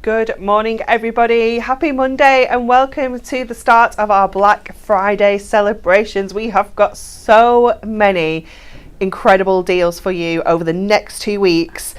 Good morning, everybody. Happy Monday and welcome to the start of our Black Friday celebrations. We have got so many incredible deals for you over the next 2 weeks.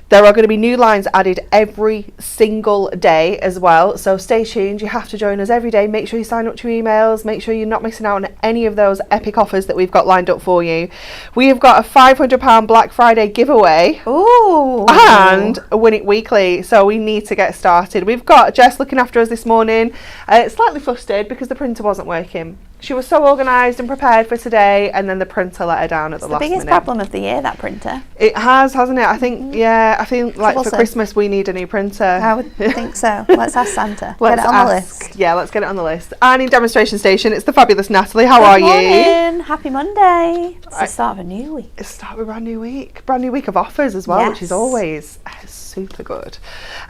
There are going to be new lines added every single day as well, so stay tuned. You have to join us every day. Make sure you sign up to your emails. Make sure you're not missing out on any of those epic offers that we've got lined up for you. We have got a £500 Black Friday giveaway. Ooh. And a Win It Weekly, so we need to get started. We've got Jess looking after us this morning, slightly flustered because the printer wasn't working. She was so organised and prepared for today, and then the printer let her down at the last minute. It's the biggest problem of the year, that printer. It has, hasn't it? I think, yeah, I feel like for Christmas we need a new printer. I would think so. Let's ask Santa. Get it on the list. Yeah, let's get it on the list. And in demonstration station, it's the fabulous Natalie. How are you? Good morning. Happy Monday. It's the start of a new week. It's the start of a brand new week. Brand new week of offers as well, yes. Which is always super good.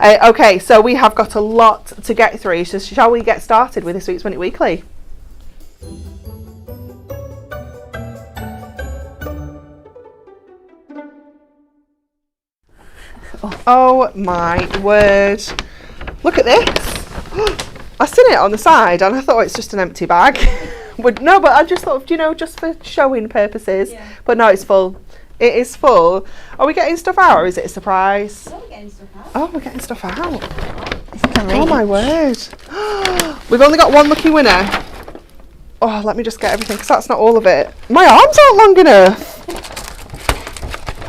Okay, so we have got a lot to get through. So shall we get started with this week's Win It Weekly? Oh my word. Look at this. I seen it on the side and I thought it's just an empty bag. But I just thought, just for showing purposes. Yeah. But no, it's full. It is full. Are we getting stuff out or is it a surprise? Oh, we're getting stuff out. Oh, we're getting stuff out. Oh my word. We've only got one lucky winner. Oh, let me just get everything because that's not all of it. My arms aren't long enough.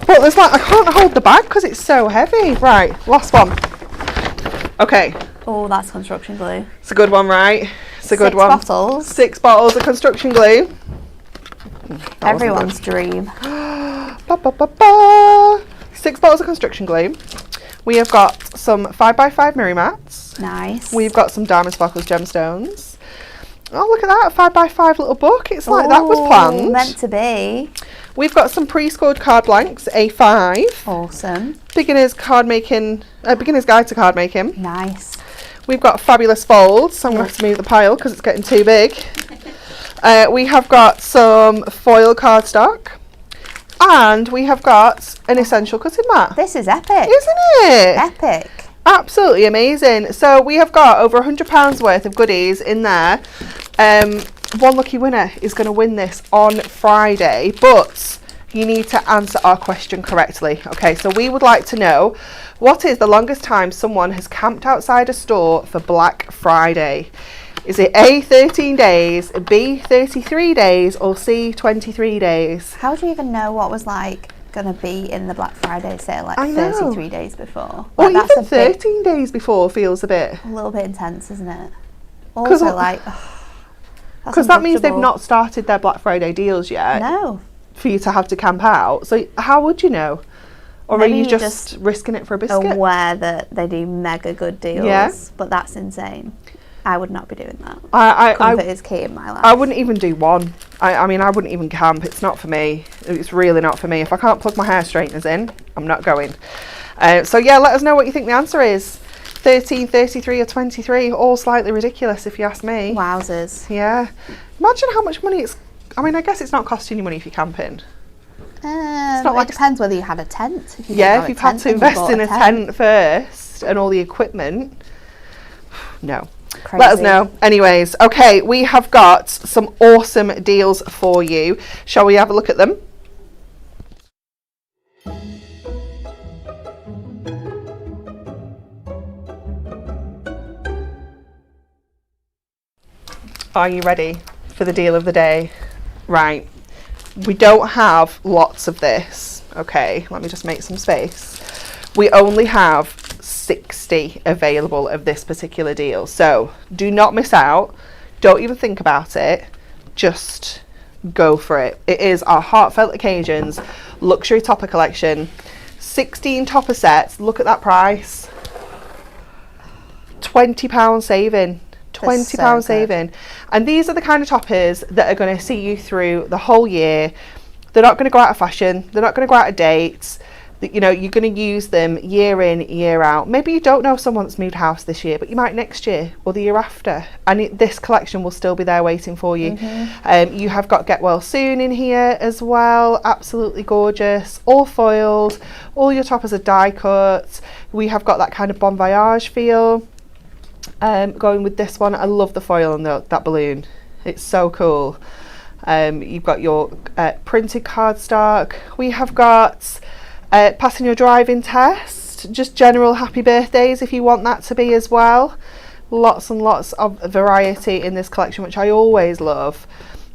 But there's I can't hold the bag because it's so heavy. Right, last one. Okay. Oh, that's construction glue. It's a good one, right? It's a good one. 6 bottles. 6 bottles of construction glue. Everyone's dream. Ba, ba, ba, ba. 6 bottles of construction glue. We have got some 5x5 mirror mats. Nice. We've got some diamond sparkles gemstones. Oh, look at that, a 5x5 little book. It's like that was planned. Meant to be. We've got some pre-scored card blanks, A5. Awesome. Beginner's guide to card making. Nice. We've got fabulous folds. So I'm going to have to move the pile because it's getting too big. We have got some foil cardstock. And we have got an essential cutting mat. This is epic. Isn't it? Epic. Absolutely amazing. So we have got over £100 worth of goodies in there. One lucky winner is going to win this on Friday, but you need to answer our question correctly. Okay, so we would like to know, what is the longest time someone has camped outside a store for Black Friday? Is it A, 13 days, B, 33 days, or C, 23 days? How do you even know what was going to be in the Black Friday sale 33 days before? Or even 13 days before feels a little bit intense, isn't it? Also, because that means they've not started their Black Friday deals yet. No. For you to have to camp out. So how would you know? Or maybe are you just risking it for a biscuit? Aware that they do mega good deals. Yeah. But that's insane. I would not be doing that. Comfort is key in my life. I wouldn't even do one. I mean, I wouldn't even camp. It's not for me. It's really not for me. If I can't plug my hair straighteners in, I'm not going. So yeah, let us know what you think the answer is. 13, 33 or 23, all slightly ridiculous if you ask me. Wowzers. Yeah. Imagine how much money it's... I mean, I guess it's not costing you money if you're camping. It depends whether you had a tent. If you've had to invest in a tent first and all the equipment. No. Crazy. Let us know. Anyways, okay, we have got some awesome deals for you. Shall we have a look at them? Are you ready for the deal of the day? Right. We don't have lots of this. Okay, let me just make some space. We only have 60 available of this particular deal. So do not miss out. Don't even think about it. Just go for it. It is our Heartfelt Occasions luxury topper collection. 16 topper sets. Look at that price. £20 saving. £20 saving. And these are the kind of toppers that are going to see you through the whole year. They're not going to go out of fashion. They're not going to go out of date. You know, you're going to use them year in, year out. Maybe you don't know someone that's moved house this year, but you might next year or the year after, and this collection will still be there waiting for you. You have got Get Well Soon in here as well. Absolutely gorgeous, all foiled. All your toppers are die cut. We have got that kind of Bon Voyage feel going with this one. I love the foil on that balloon. It's so cool. You've got your printed cardstock. We have got passing your driving test, just general happy birthdays if you want that to be as well. Lots and lots of variety in this collection, which I always love.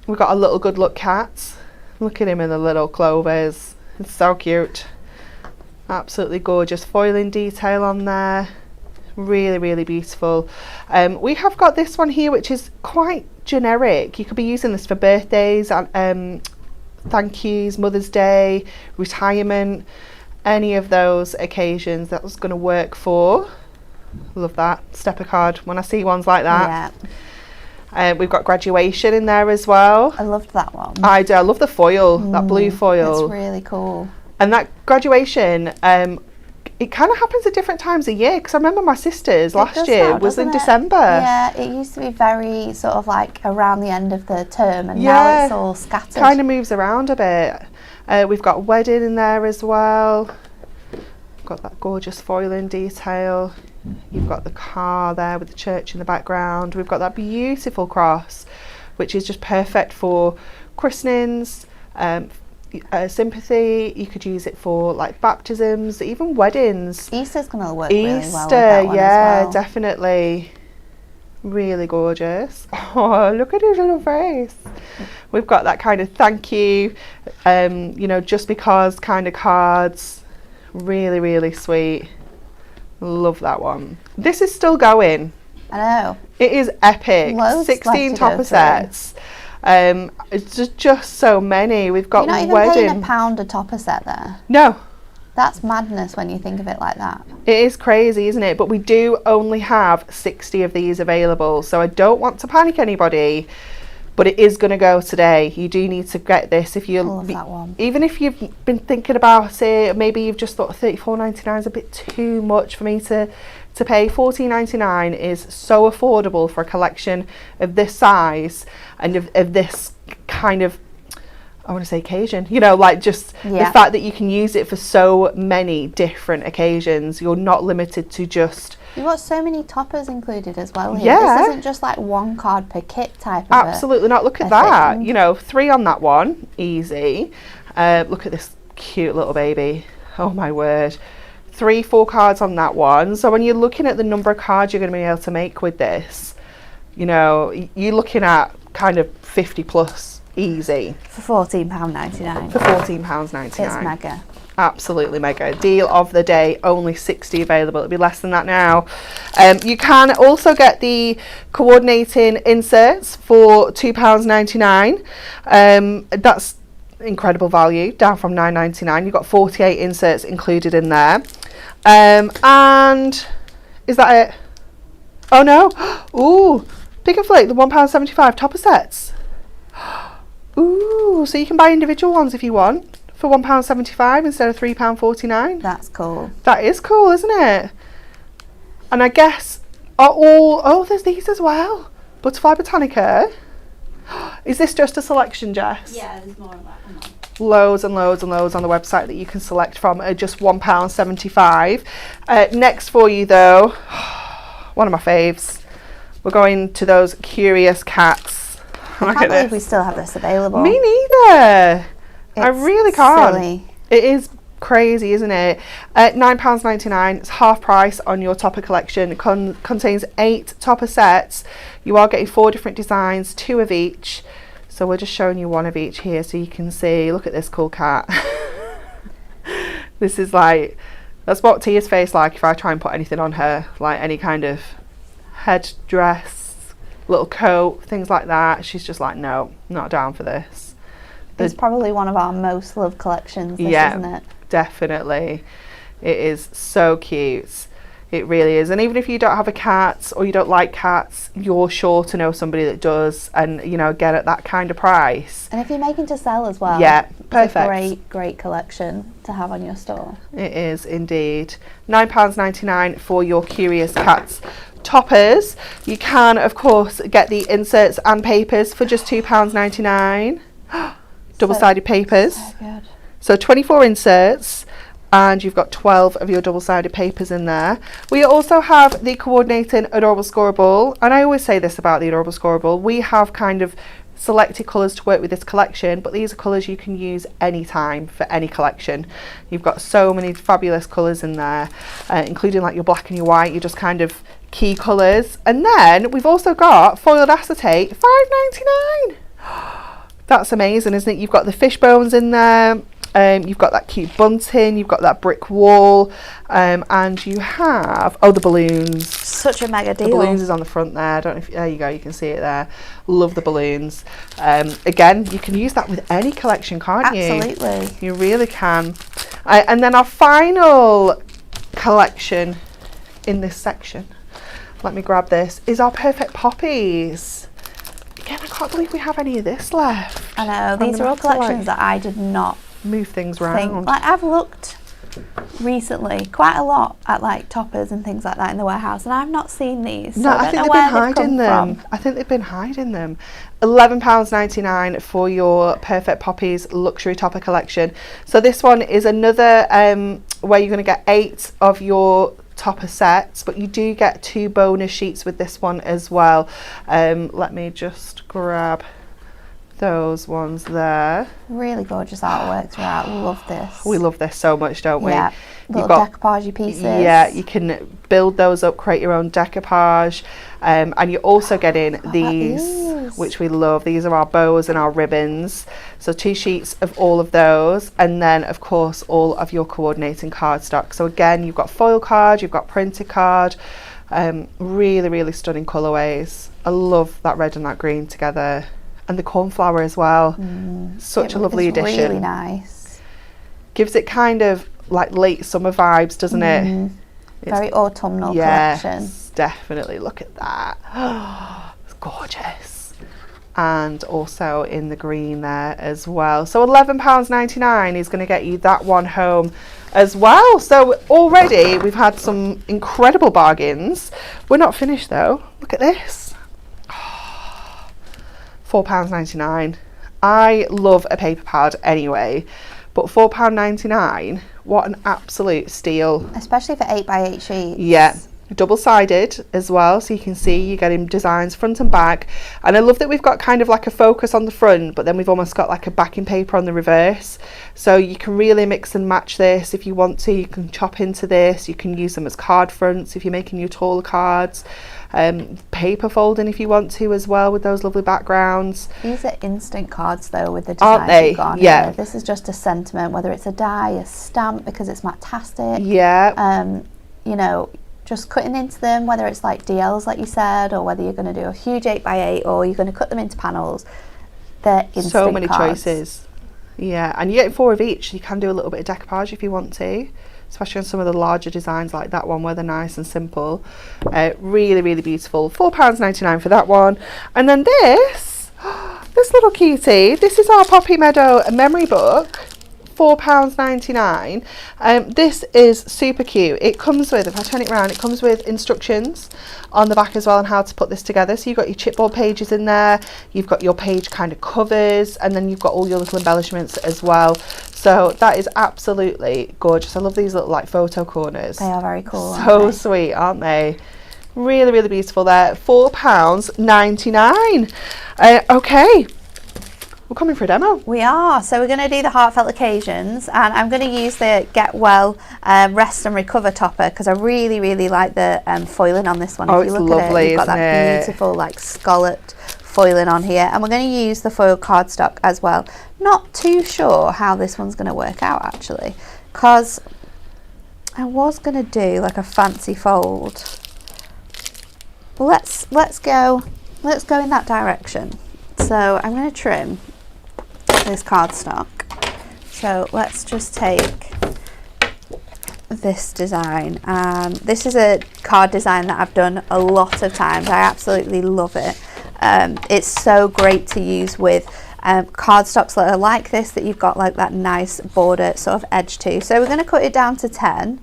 We've got a little good luck cat. Look at him in the little clovers. It's so cute. Absolutely gorgeous foiling detail on there. Really, really beautiful. We have got this one here, which is quite generic. You could be using this for birthdays and thank yous, Mother's Day, retirement, any of those occasions that was going to work for. Love that stepper card when I see ones like that. We've got graduation in there as well. I loved that one. I do. I love the foil, that blue foil. It's really cool. And that graduation, it kind of happens at different times of year, because I remember my sister's last year was in December. Yeah, it used to be very sort of like around the end of the term, and now it's all scattered. Kind of moves around a bit. We've got wedding in there as well. Got that gorgeous foiling detail. You've got the car there with the church in the background. We've got that beautiful cross, which is just perfect for christenings, sympathy. You could use it for like baptisms, even weddings. Easter's going to work really well with that one as well. Definitely. Really gorgeous. Oh, look at his little face. We've got that kind of thank you, you know, just because kind of cards. Really, really sweet. Love that one. This is still going. I know. It is epic. Loads 16 topper sets. It's just so many. We've got You're not even paying £1 a topper set there. No. That's madness when you think of it like that. It is crazy, isn't it? But we do only have 60 of these available, so I don't want to panic anybody, but it is going to go today. You do need to get this if you love that one. Even if you've been thinking about it, maybe you've just thought $34.99 is a bit too much for me to pay. $14.99 is so affordable for a collection of this size and of this kind of, I want to say occasion, you know, like just the fact that you can use it for so many different occasions. You're not limited to just... You've got so many toppers included as well here. This isn't just like one card per kit type of Absolutely not. Look at that. Thing. You know, 3 on that one. Easy. Look at this cute little baby. Oh my word. 3, 4 cards on that one. So when you're looking at the number of cards you're going to be able to make with this, you know, you're looking at kind of 50 plus. Easy. For £14.99. For £14.99. It's mega. Absolutely mega. Deal of the day. Only 60 available. It'll be less than that now. You can also get the coordinating inserts for £2.99. That's incredible value, down from £9.99. You've got 48 inserts included in there. And is that it? Oh no. Ooh, Pick and Flick, the £1.75 topper sets. Ooh, so you can buy individual ones if you want for £1.75 instead of £3.49. That's cool. That is cool, isn't it? And I guess are all... Oh, there's these as well. Butterfly Botanica. Is this just a selection, Jess? Yeah, there's more of that. Loads and loads and loads on the website that you can select from at just £1.75. Next for you though, one of my faves. We're going to those curious cats. I can't believe we still have this available. Me neither. It's I really can't. Silly. It is crazy, isn't it? £9.99. It's half price on your topper collection. It contains 8 topper sets. You are getting 4 different designs, 2 of each. So we're just showing you one of each here so you can see. Look at this cool cat. This is like, that's what Tia's face like if I try and put anything on her, like any kind of head dress, little coat, things like that. She's just like, no, not down for this. It's probably one of our most loved collections, this, isn't it? Definitely. It is so cute. It really is. And even if you don't have a cat or you don't like cats, you're sure to know somebody that does, and you know, get at that kind of price. And if you're making to sell as well, yeah, perfect. It's a great collection to have on your store. It is indeed. £9.99 for your Curious Cats toppers. You can of course get the inserts and papers for just £2.99. Double-sided papers. So good. So 24 inserts, and you've got 12 of your double-sided papers in there. We also have the coordinating Adorable Scoreable, and I always say this about the Adorable Scoreable, we have kind of selected colours to work with this collection, but these are colours you can use anytime for any collection. You've got so many fabulous colours in there, including like your black and your white, your just kind of key colours. And then we've also got foiled acetate, £5.99. That's amazing, isn't it? You've got the fish bones in there. You've got that cute bunting, you've got that brick wall, and you have, the balloons. Such a mega deal. The balloons is on the front there. I don't know if, there you go, you can see it there. Love the balloons. Again, you can use that with any collection, can't you? Absolutely. You really can. And then our final collection in this section, let me grab this, is our Perfect Poppies. Again, I can't believe we have any of this left. I know, these are all collections that I did not move things around. Like, I've looked recently quite a lot at like toppers and things like that in the warehouse, and I've not seen these. No, I think they've been hiding them. I think they've been hiding them. £11.99 for your Perfect Poppies luxury topper collection. So this one is another where you're going to get 8 of your topper sets, but you do get 2 bonus sheets with this one as well. Let me just grab those ones there. Really gorgeous artwork throughout. Love this. We love this so much, don't we? Yeah. Little decoupage pieces. Yeah, you can build those up, create your own decoupage, and you're also getting these, which we love. These are our bows and our ribbons. So 2 sheets of all of those, and then of course all of your coordinating cardstock. So again, you've got foil card, you've got printed card. Really, really stunning colourways. I love that red and that green together. And the cornflower as well. Such a lovely addition. Really nice. Gives it kind of like late summer vibes, doesn't it? Very autumnal collection. Yes, definitely. Look at that. It's gorgeous. And also in the green there as well. So £11.99 is going to get you that one home as well. So already we've had some incredible bargains. We're not finished though. Look at this. £4.99. I love a paper pad anyway, but £4.99, what an absolute steal. Especially for 8x8 sheets. Yeah, double-sided as well, so you can see you're getting designs front and back. And I love that we've got kind of like a focus on the front, but then we've almost got like a backing paper on the reverse. So you can really mix and match this if you want to. You can chop into this, you can use them as card fronts if you're making your taller cards. Paper folding if you want to as well with those lovely backgrounds. These are instant cards though with the designs. Aren't they? You've got on yeah. Here. This is just a sentiment, whether it's a die, a stamp because it's matastic. Yeah. You know, just cutting into them, whether it's like DLs like you said, or whether you're going to do a huge 8x8 or you're going to cut them into panels. They're instant so many cards. choices. Yeah, and you get 4 of each. You can do a little bit of decoupage if you want to, especially on some of the larger designs like that one where they're nice and simple. Really, really beautiful. £4.99 for that one. And then this little cutie, this is our Poppy Meadow memory book. £4.99. This is super cute. It comes with, if I turn it around, it comes with instructions on the back as well on how to put this together. So you've got your chipboard pages in there, you've got your page kind of covers, and then you've got all your little embellishments as well. So that is absolutely gorgeous. I love these little like photo corners. They are very cool. So sweet, aren't they? Really, really beautiful there. £4.99. Okay. We're coming for a demo. We are. So we're going to do the heartfelt occasions, and I'm going to use the Get Well Rest and Recover topper because I really, really like the foiling on this one. Oh, if you it's look lovely, at it, you've got that beautiful like scalloped foiling on here, and we're going to use the foil cardstock as well. Not too sure how this one's going to work out actually, because I was going to do like a fancy fold. Let's go in that direction. So I'm going to trim this cardstock. So let's just take this design, and this is a card design that I've done a lot of times. I absolutely love it. It's so great to use with cardstocks that are like this, that you've got like that nice border sort of edge to. So we're going to cut it down to 10.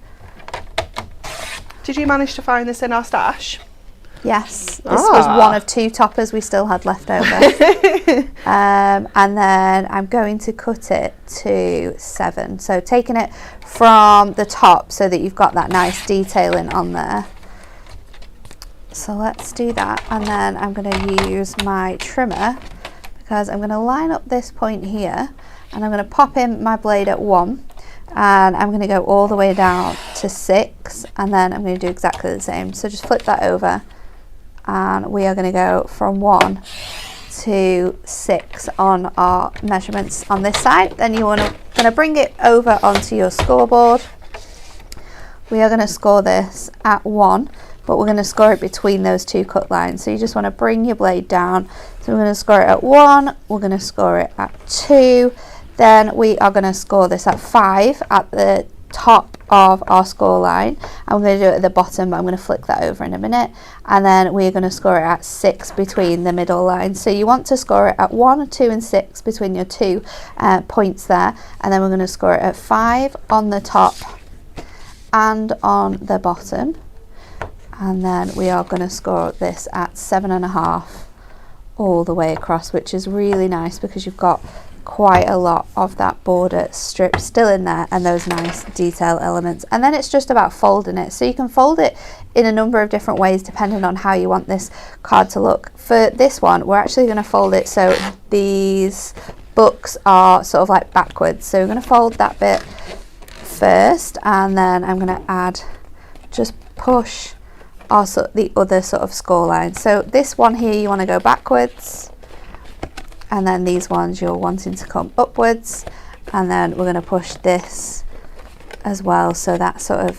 Did you manage to find this in our stash? Yes, this was one of 2 toppers we still had left over. And then I'm going to cut it to 7. So taking it from the top so that you've got that nice detailing on there. So let's do that, and then I'm going to use my trimmer, because I'm going to line up this point here, and I'm going to pop in my blade at 1, and I'm going to go all the way down to 6, and then I'm going to do exactly the same. So just flip that over, and we are going to go from 1 to 6 on our measurements on this side. Then you want to bring it over onto your scoreboard. We are going to score this at 1, but we're going to score it between those 2 cut lines. So you just want to bring your blade down. So we're going to score it at 1, we're going to score it at 2, then we are going to score this at 5 at the top of our score line. I'm going to do it at the bottom, but I'm going to flick that over in a minute. And then we're going to score it at 6 between the middle lines. So you want to score it at 1, 2 and 6 between your 2 points there. And then we're going to score it at 5 on the top and on the bottom. And then we are going to score this at 7.5 all the way across, which is really nice because you've got quite a lot of that border strip still in there and those nice detail elements. And then it's just about folding it. So you can fold it in a number of different ways depending on how you want this card to look. For this one, we're actually going to fold it so these books are sort of like backwards. So we're going to fold that bit first, and then I'm going to just push also the other sort of score line. So this one here you want to go backwards, and then these ones you're wanting to come upwards, and then we're going to push this as well so that sort of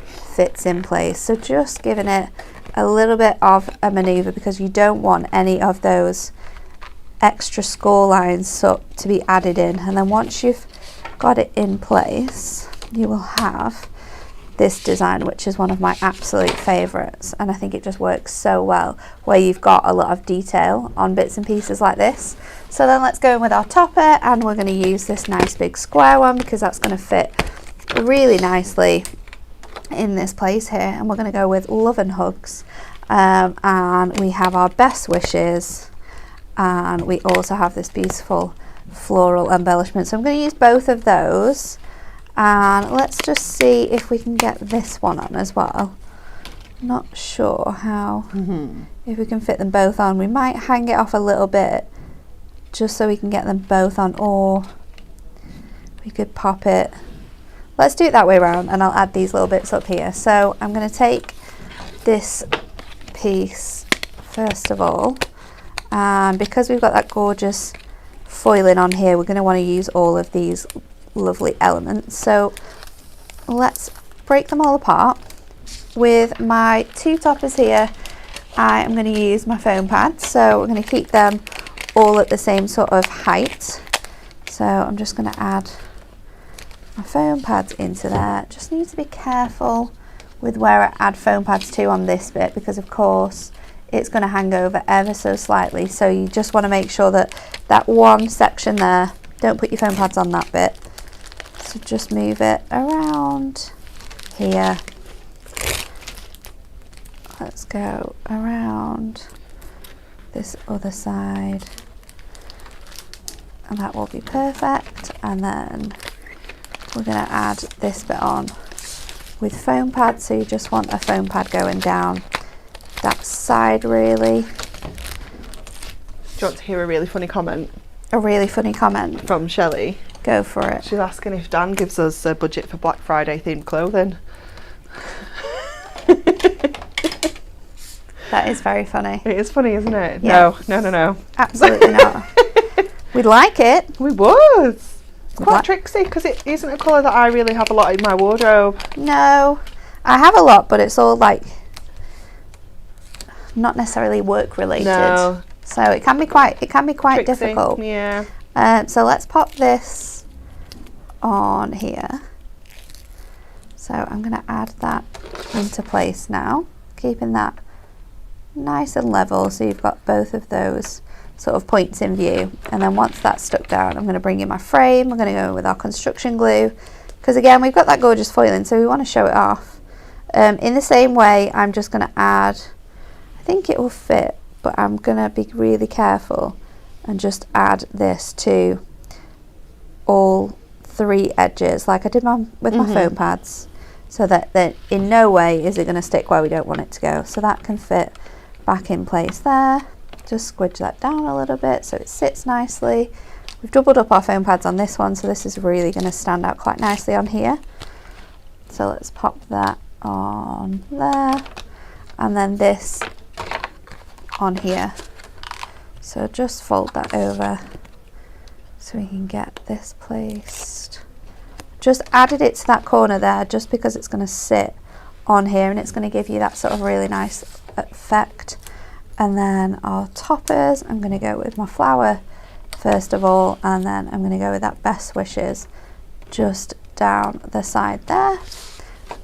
fits in place. So just giving it a little bit of a maneuver because you don't want any of those extra score lines to be added in. And then once you've got it in place, you will have this design, which is one of my absolute favorites, and I think it just works so well where you've got a lot of detail on bits and pieces like this. So then let's go in with our topper, and we're going to use this nice big square one because that's going to fit really nicely in this place here. And we're going to go with Love and Hugs, and we have our best wishes, and we also have this beautiful floral embellishment. So I'm going to use both of those. And let's just see if we can get this one on as well. Not sure how, if we can fit them both on. We might hang it off a little bit just so we can get them both on, or we could pop it. Let's do it that way around, and I'll add these little bits up here. So I'm going to take this piece first of all, and because we've got that gorgeous foiling on here, we're going to want to use all of these lovely elements. So let's break them all apart. With my 2 toppers here, I am going to use my foam pads, so we're going to keep them all at the same sort of height. So I'm just going to add my foam pads into there. Just need to be careful with where I add foam pads to on this bit, because of course it's going to hang over ever so slightly. So you just want to make sure that that one section there, don't put your foam pads on that bit. So just move it around here. Let's go around this other side, and that will be perfect. And then we're going to add this bit on with foam pads. So you just want a foam pad going down that side really. Do you want to hear a really funny comment? A really funny comment From Shelley. Go for it. She's asking if Dan gives us a budget for Black Friday themed clothing. That is very funny. It is funny, isn't it? Yeah. No. Absolutely not. We'd like it. We would. It's quite tricksy because it isn't a colour that I really have a lot in my wardrobe. No, I have a lot, but it's all like not necessarily work related. No. So it can be quite Tricksy, difficult. Yeah. So let's pop this on here. So I'm going to add that into place now, keeping that nice and level so you've got both of those sort of points in view. And then once that's stuck down, I'm going to bring in my frame. I'm going to go with our construction glue because again we've got that gorgeous foiling, so we want to show it off. In the same way, I'm just going to add, I think it will fit, but I'm going to be really careful and just add this to all 3 edges like I did with my foam pads, so that in no way is it going to stick where we don't want it to go. So that can fit back in place there. Just squidge that down a little bit so it sits nicely. We've doubled up our foam pads on this one, so this is really going to stand out quite nicely on here. So let's pop that on there, and then this on here. So just fold that over so we can get this placed. Just added it to that corner there just because it's going to sit on here and it's going to give you that sort of really nice effect. And then our toppers, I'm going to go with my flower first of all, and then I'm going to go with that best wishes just down the side there.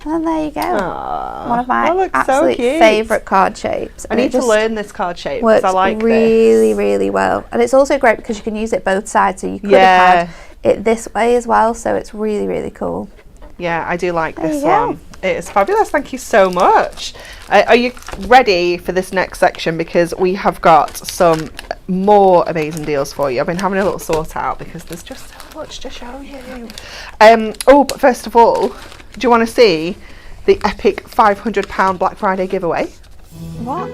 And there you go. Aww, one of my absolute favourite card shapes. I need to learn this card shape because I like really, really well. And it's also great because you can use it both sides, so you could have had it this way as well, so it's really, really cool. Yeah, I do like this one. It is fabulous. Thank you so much. Are you ready for this next section? Because we have got some more amazing deals for you. I've been having a little sort out because there's just so much to show you. But first of all, do you want to see the epic £500 Black Friday giveaway? What?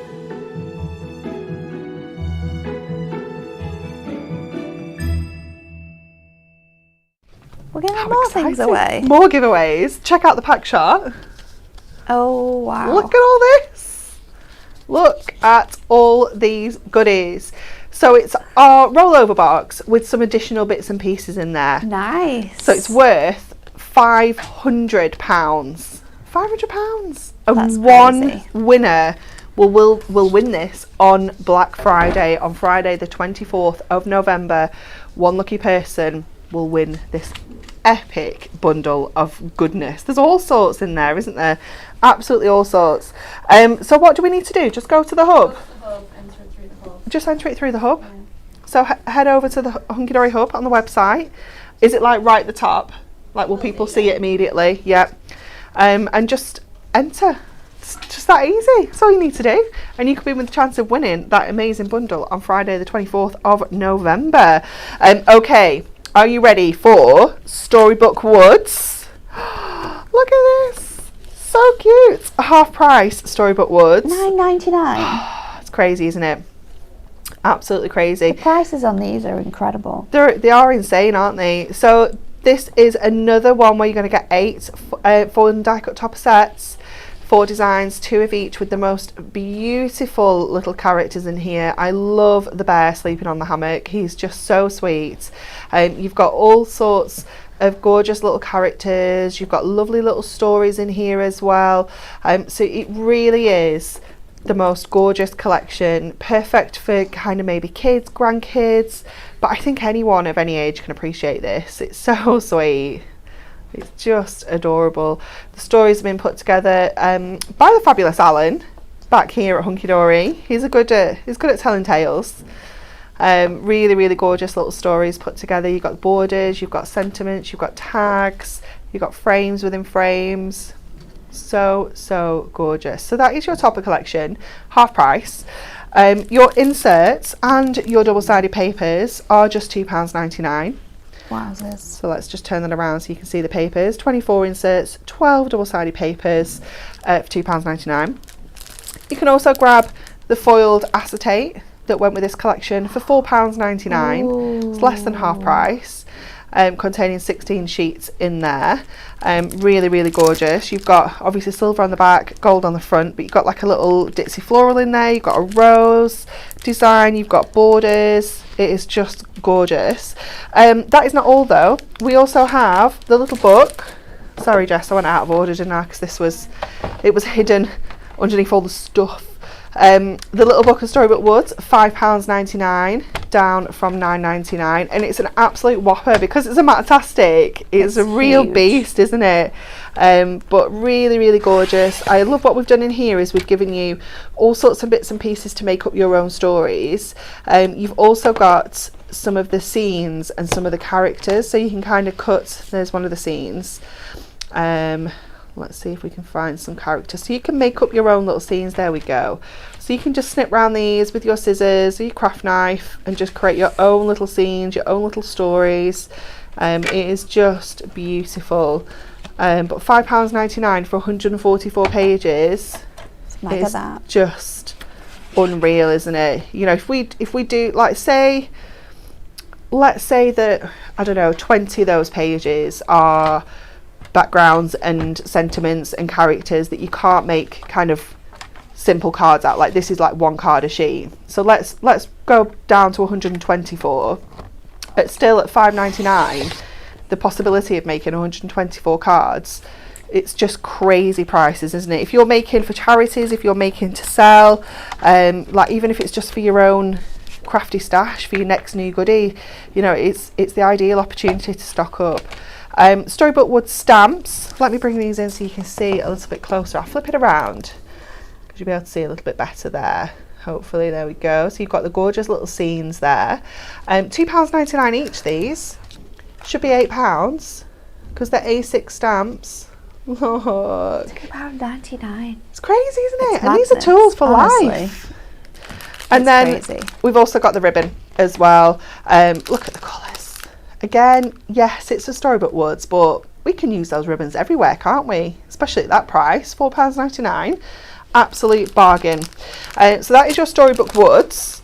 We're going to have more things away. More giveaways. Check out the pack chart. Oh, wow. Look at all this. Look at all these goodies. So it's our rollover box with some additional bits and pieces in there. Nice. So it's worth £500. £500. And one winner will win this on Black Friday, on Friday the 24th of November. One lucky person will win this epic bundle of goodness. There's all sorts in there, isn't there? Absolutely all sorts. So what do we need to do? Just go to the hub? Enter it through the hub. Just enter it through the hub. Yeah. So head over to the Hunkydory hub on the website. Is it like right at the top? Like will people see it immediately? Yep. And just enter. It's just that easy. That's all you need to do. And you could be with a chance of winning that amazing bundle on Friday the 24th of November. Okay. Are you ready for Storybook Woods? Look at this. So cute. Half price Storybook Woods. $9.99. It's crazy, isn't it? Absolutely crazy. The prices on these are incredible. They are insane, aren't they? So this is another one where you're going to get 8 foil die cut topper sets. 4 designs, 2 of each, with the most beautiful little characters in here. I love the bear sleeping on the hammock. He's just so sweet. You've got all sorts of gorgeous little characters. You've got lovely little stories in here as well. So it really is the most gorgeous collection, perfect for kind of maybe kids, grandkids, but I think anyone of any age can appreciate this. It's so sweet. It's just adorable. The stories have been put together by the fabulous Alan back here at Hunkydory. He's good at telling tales. Really, really gorgeous little stories put together. You've got borders, you've got sentiments, you've got tags, you've got frames within frames. So gorgeous. So that is your topper collection, half price. Your inserts and your double-sided papers are just £2.99. Wowzers. So let's just turn that around so you can see the papers. 24 inserts, 12 double-sided papers for £2.99. You can also grab the foiled acetate that went with this collection for £4.99. It's less than half price, containing 16 sheets in there. Really, really gorgeous. You've got obviously silver on the back, gold on the front, but you've got like a little ditzy floral in there. You've got a rose design, you've got borders. It is just gorgeous. That is not all though. We also have the little book. Sorry Jess, I went out of order, didn't I? Because it was hidden underneath all the stuff. The little book of Storybook Woods, £5.99, down from £9.99, and it's an absolute whopper because it's a Matatastic. It's a real huge beast, isn't it? But really, really gorgeous. I love what we've done in here is we've given you all sorts of bits and pieces to make up your own stories. You've also got some of the scenes and some of the characters, so you can kind of cut. There's one of the scenes. Let's see if we can find some characters, so you can make up your own little scenes. There we go. So you can just snip round these with your scissors or your craft knife and just create your own little scenes, your own little stories. It is just beautiful. But £5.99 for 144 pages is just unreal, isn't it? You know, if we do, like, let's say that, I don't know, 20 of those pages are backgrounds and sentiments and characters that you can't make kind of simple cards out. Like, this is like one card a sheet. So let's go down to 124. But still at £5.99, the possibility of making 124 cards, it's just crazy prices, isn't it? If you're making for charities, if you're making to sell, like even if it's just for your own crafty stash for your next new goodie, you know, it's the ideal opportunity to stock up. Storybook Wood stamps. Let me bring these in so you can see a little bit closer. I'll flip it around because you'll be able to see a little bit better there. Hopefully, there we go. So you've got the gorgeous little scenes there. £2.99 each. These should be £8 because they're A6 stamps. Look, £2.99. It's crazy, isn't it? It's and these are madness, tools for honestly. life. And then we've also got the ribbon as well. Look at the colours. Again, yes, it's a Storybook Woods, but we can use those ribbons everywhere, can't we? Especially at that price, £4.99. Absolute bargain. So that is your Storybook Woods.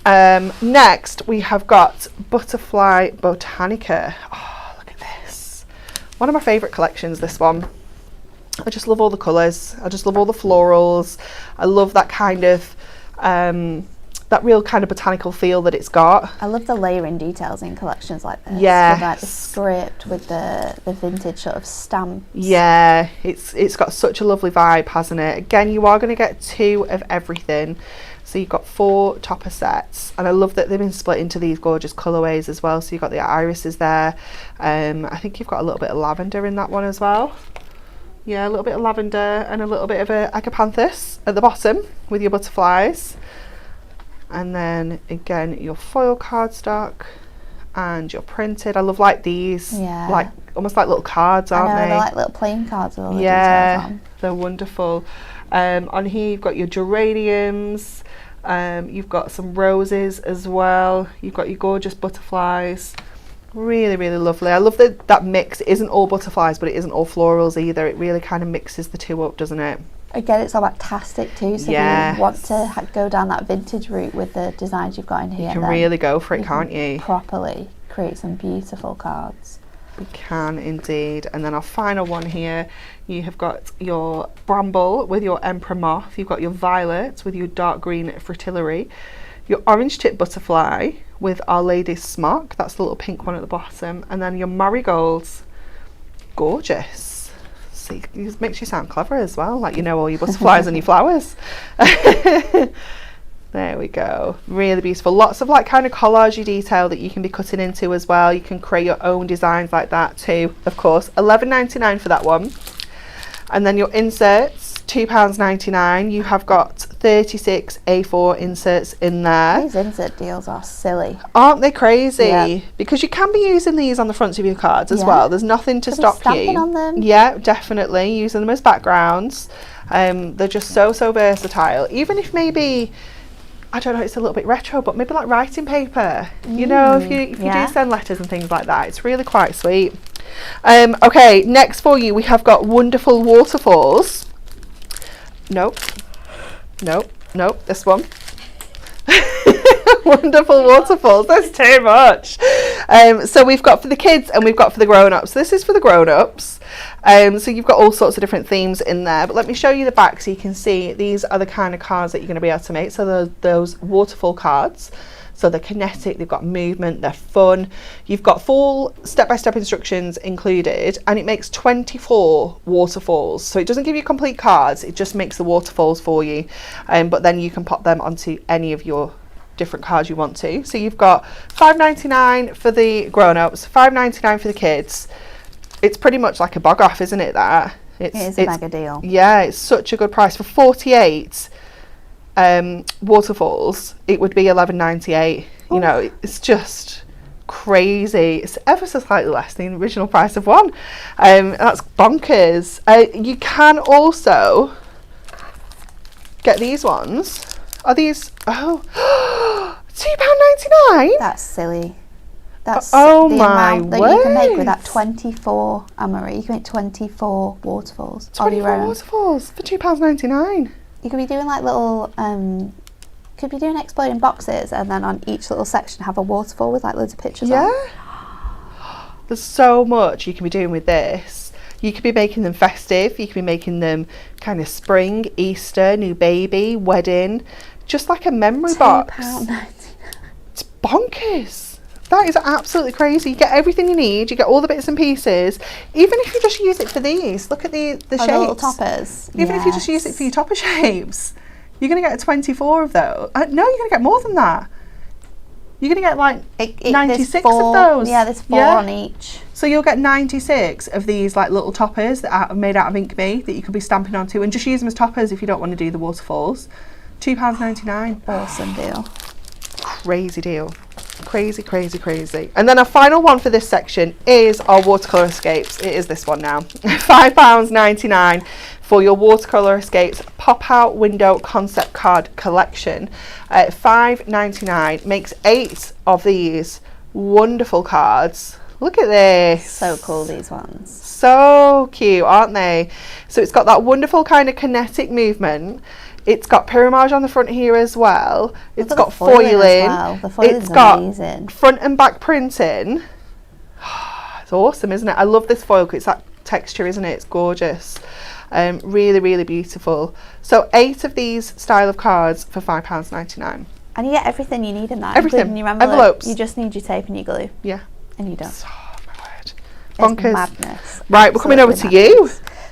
Next, we have got Butterfly Botanica. Oh, look at this. One of my favourite collections, this one. I just love all the colours. I just love all the florals. I love that kind of that real kind of botanical feel that it's got. I love the layering details in collections like this. Yeah. With like the script, with the vintage sort of stamps. Yeah, it's got such a lovely vibe, hasn't it? Again, you are going to get 2 of everything. So you've got 4 topper sets, and I love that they've been split into these gorgeous colourways as well. So you've got the irises there. I think you've got a little bit of lavender in that one as well. Yeah, a little bit of lavender and a little bit of a agapanthus at the bottom with your butterflies. And then again, your foil cardstock and your printed. I love like these, like almost like little cards, aren't they? They're like little playing cards with all the details on. They're wonderful. On here you've got your geraniums, you've got some roses as well, you've got your gorgeous butterflies. Really, really lovely. I love that mix. It isn't all butterflies, but it isn't all florals either. It really kind of mixes the two up, doesn't it? Again, it's all fantastic too, so if you want to go down that vintage route with the designs you've got in here, you can really go for it, can't you? Properly create some beautiful cards. We can indeed. And then our final one here, you have got your bramble with your emperor moth, you've got your violet with your dark green fritillary, your orange tip butterfly with Our Lady's smock, that's the little pink one at the bottom, and then your marigolds. Gorgeous. See, it makes you sound clever as well, like you know all your butterflies and your flowers. There we go. Really beautiful. Lots of like kind of collagey detail that you can be cutting into as well. You can create your own designs like that too, of course. £11.99 for that one. And then your inserts, £2.99. You have got 36 A4 inserts in there. These insert deals are silly. Aren't they crazy? Yeah. Because you can be using these on the fronts of your cards as well. There's nothing to stop you. On them. Yeah, definitely. Using them as backgrounds. They're just so versatile. Even if maybe, I don't know, it's a little bit retro, but maybe like writing paper. You know, if you do send letters and things like that, it's really quite sweet. Okay, next for you we have got Wonderful Waterfalls. Nope, this one. Wonderful Waterfalls, that's too much. So we've got for the kids and we've got for the grown-ups. This is for the grown-ups. So you've got all sorts of different themes in there, but let me show you the back so you can see these are the kind of cards that you're going to be able to make. So those waterfall cards. So they're kinetic, they've got movement, they're fun. You've got full step-by-step instructions included, and it makes 24 waterfalls. So it doesn't give you complete cards, it just makes the waterfalls for you. But then you can pop them onto any of your different cards you want to. So you've got $5.99 for the grown-ups, $5.99 for the kids. It's pretty much like a bog off, isn't it, that? It is a mega deal. Yeah, it's such a good price. For 48 waterfalls, it would be $11.98. You know, it's just crazy. It's ever so slightly less than the original price of one. That's bonkers. You can also get these ones. Are these... Oh, £2.99? That's silly. That's oh the my amount that you can make with that 24, Anne-Marie. You can make 24 waterfalls. 24 waterfalls for £2.99. You could be doing like little, could be doing exploding boxes, and then on each little section have a waterfall with like loads of pictures on. There's so much you can be doing with this. You could be making them festive, you could be making them kind of spring, Easter, new baby, wedding, just like a memory box. £2.99. It's bonkers. That is absolutely crazy. You get everything you need, you get all the bits and pieces. Even if you just use it for these, look at the shapes. The little toppers. Even if you just use it for your topper shapes, you're going to get 24 of those. No, you're going to get more than that. You're going to get like 96 of those. Yeah, there's 4 on each. So you'll get 96 of these like little toppers that are made out of Inkme that you could be stamping onto, and just use them as toppers if you don't want to do the waterfalls. £2.99. Awesome deal. Crazy deal. Crazy, crazy, crazy. And then our final one for this section is our watercolour escapes. It is this one now. £5.99 for your watercolour escapes pop-out window concept card collection. $5.99 makes 8 of these wonderful cards. Look at this. So cool, these ones. So cute, aren't they? So it's got that wonderful kind of kinetic movement. It's got pyramage on the front here as well. It's got foiling. The foiling's it's got amazing. Front and back printing. It's awesome, isn't it? I love this foil because it's that texture, isn't it? It's gorgeous. Really, really beautiful. So 8 of these style of cards for £5.99. And you get everything you need in that. Everything. Including your envelope. Envelopes. You just need your tape and your glue. Yeah. And you're done. Oh my word. It's Bonkers. madness. Right, we're coming over to you.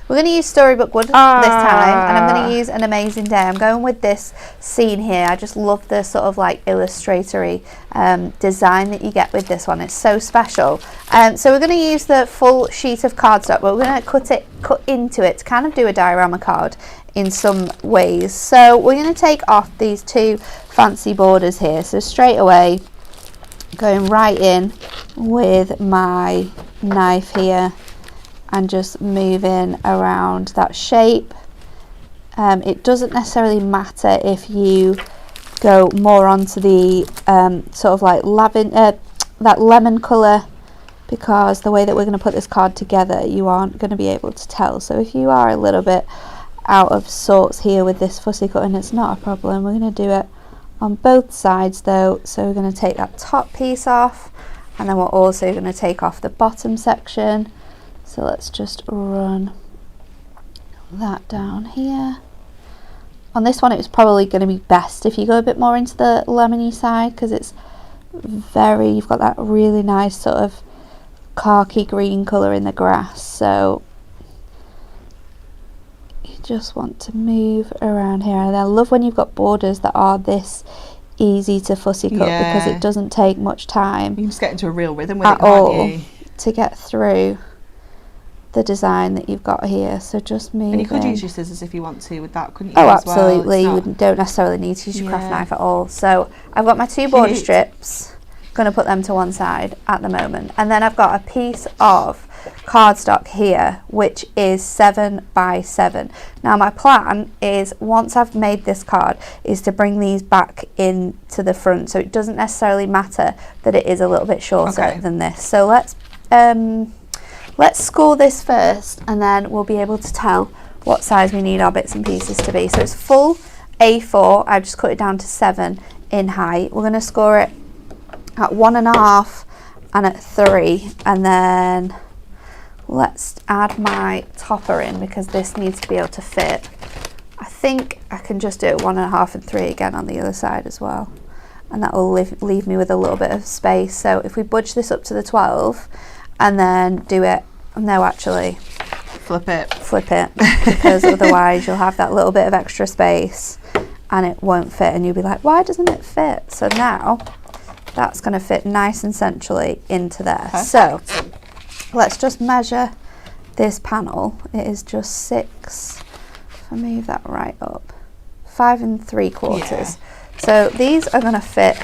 We're going to use Storybook Wood this time, and I'm going to use An Amazing Day. I'm going with this scene here. I just love the sort of like illustratory design that you get with this one. It's so special. So we're going to use the full sheet of cardstock, but we're going to cut into it to kind of do a diorama card in some ways. So we're going to take off these 2 fancy borders here. So straight away, going right in with my knife here, and just moving around that shape. It doesn't necessarily matter if you go more onto the sort of like that lemon colour, because the way that we're going to put this card together, you aren't going to be able to tell. So if you are a little bit out of sorts here with this fussy cutting, it's not a problem. We're going to do it on both sides though. So we're going to take that top piece off, and then we're also going to take off the bottom section. So let's just run that down here. On this one, it's probably going to be best if you go a bit more into the lemony side, because it's you've got that really nice sort of khaki green colour in the grass. So you just want to move around here. And I love when you've got borders that are this easy to fussy cut, because it doesn't take much time. You can just get into a real rhythm with it, can't all you? To get through the design that you've got here. So just move. And you could use your scissors if you want to with that, couldn't you? Oh, absolutely. You don't necessarily need to use your craft knife at all. So I've got my 2 border strips. Going to put them to one side at the moment, and then I've got a piece of cardstock here which is 7 by 7. Now my plan is, once I've made this card, is to bring these back in to the front, so it doesn't necessarily matter that it is a little bit shorter than this. So let's score this first, and then we'll be able to tell what size we need our bits and pieces to be. So it's full A4. I've just cut it down to 7 in height. We're going to score it at 1.5 and at 3, and then let's add my topper in, because this needs to be able to fit. I think I can just do it 1.5 and 3 again on the other side as well. and that will leave me with a little bit of space. So if we budge this up to the 12 and then do it, no, actually flip it, because otherwise you'll have that little bit of extra space and it won't fit, and you'll be like, why doesn't it fit? So now that's going to fit nice and centrally into there. Perfect. So let's just measure this panel. It is just 6, if I move that right up, 5 3/4. Yeah. So these are going to fit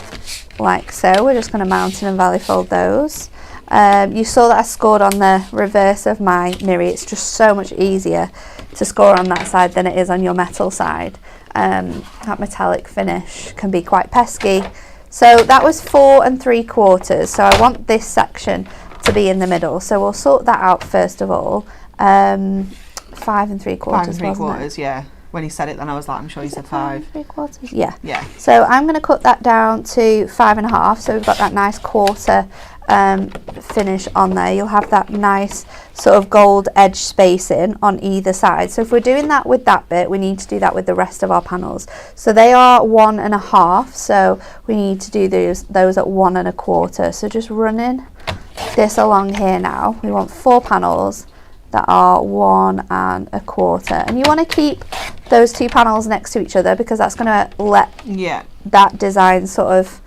like so. We're just going to mountain and valley fold those. You saw that I scored on the reverse of my Miri. It's just so much easier to score on that side than it is on your metal side. That metallic finish can be quite pesky. So that was 4 3/4. So I want this section to be in the middle. So we'll sort that out first of all. 5 3/4. 5 3/4, yeah. When he said it, then I was like, I'm sure he said 5. 3/4. Yeah. Yeah. So I'm going to cut that down to 5 1/2. So we've got that nice quarter finish on there. You'll have that nice sort of gold edge spacing on either side. So if we're doing that with that bit, we need to do that with the rest of our panels. So they are 1 1/2. So we need to do those at 1 1/4. So just running this along here now. We want 4 panels that are 1 1/4, and you want to keep those 2 panels next to each other because that's going to let that design sort of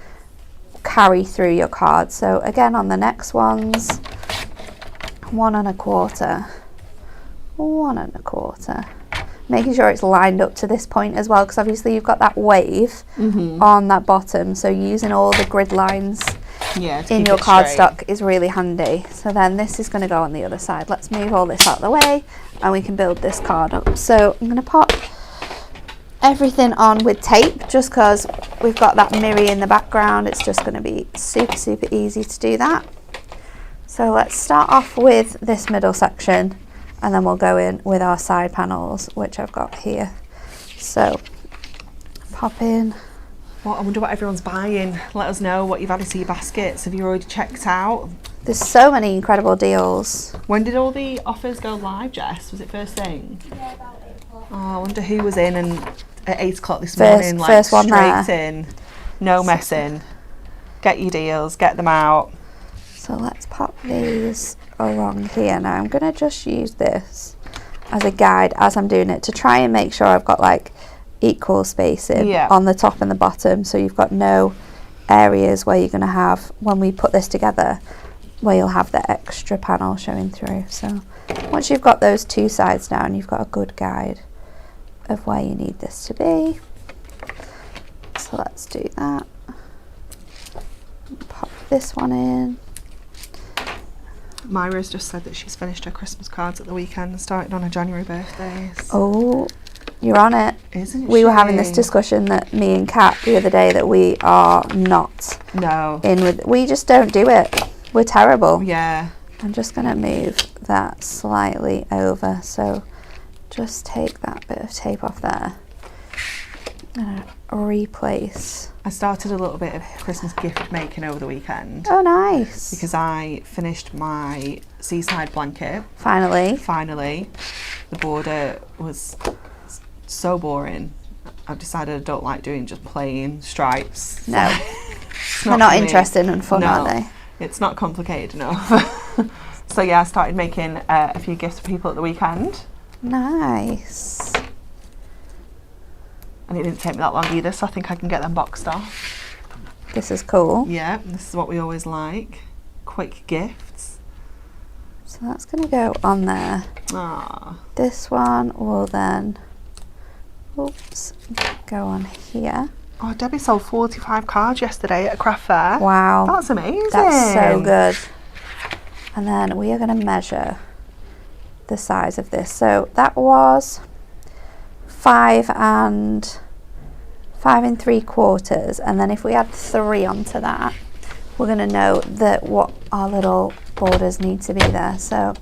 carry through your card. So again, on the next ones, 1 1/4, 1 1/4, making sure it's lined up to this point as well, because obviously you've got that wave on that bottom, so using all the grid lines in your cardstock is really handy. So then this is going to go on the other side. Let's move all this out of the way and we can build this card up. So I'm going to pop everything on with tape just because we've got that Miri in the background. It's just going to be super easy to do that. So let's start off with this middle section and then we'll go in with our side panels, which I've got here. So pop in. Well, I wonder what everyone's buying. Let us know what you've added to your baskets. Have you already checked out? There's so many incredible deals. When did all the offers go live, Jess? Was it first thing? Yeah, about 8 o'clock. Oh, I wonder who was in and at 8 o'clock this morning, like first one straight there. in, no messing. Get your deals, get them out. So let's pop these along here now. I'm going to just use this as a guide as I'm doing it to try and make sure I've got like equal spacing on the top and the bottom, so you've got no areas where you're going to have, when we put this together, where you'll have the extra panel showing through. So once you've got those 2 sides down, you've got a good guide of where you need this to be. So let's do that. Pop this one in. Myra's just said that she's finished her Christmas cards at the weekend and started on her January birthdays. Oh, you're on it. Isn't it? We were having this discussion that me and Kat the other day that we are not in with. We just don't do it. We're terrible. Yeah. I'm just going to move that slightly over. So just take that bit of tape off there and replace. I started a little bit of Christmas gift making over the weekend. Oh, nice. Because I finished my seaside blanket. Finally. The border was so boring. I've decided I don't like doing just plain stripes. No. They're not interesting and fun, are they? It's not complicated enough. So yeah, I started making a few gifts for people at the weekend. Nice. And it didn't take me that long either, so I think I can get them boxed off. This is cool. Yeah, this is what we always like. Quick gifts. So that's going to go on there. Ah. This one will then, go on here. Oh, Debbie sold 45 cards yesterday at a craft fair. Wow. That's amazing. That's so good. And then we are going to measure the size of this. So that was 5 3/4, and then if we add 3 onto that, we're going to know that what our little borders need to be there. So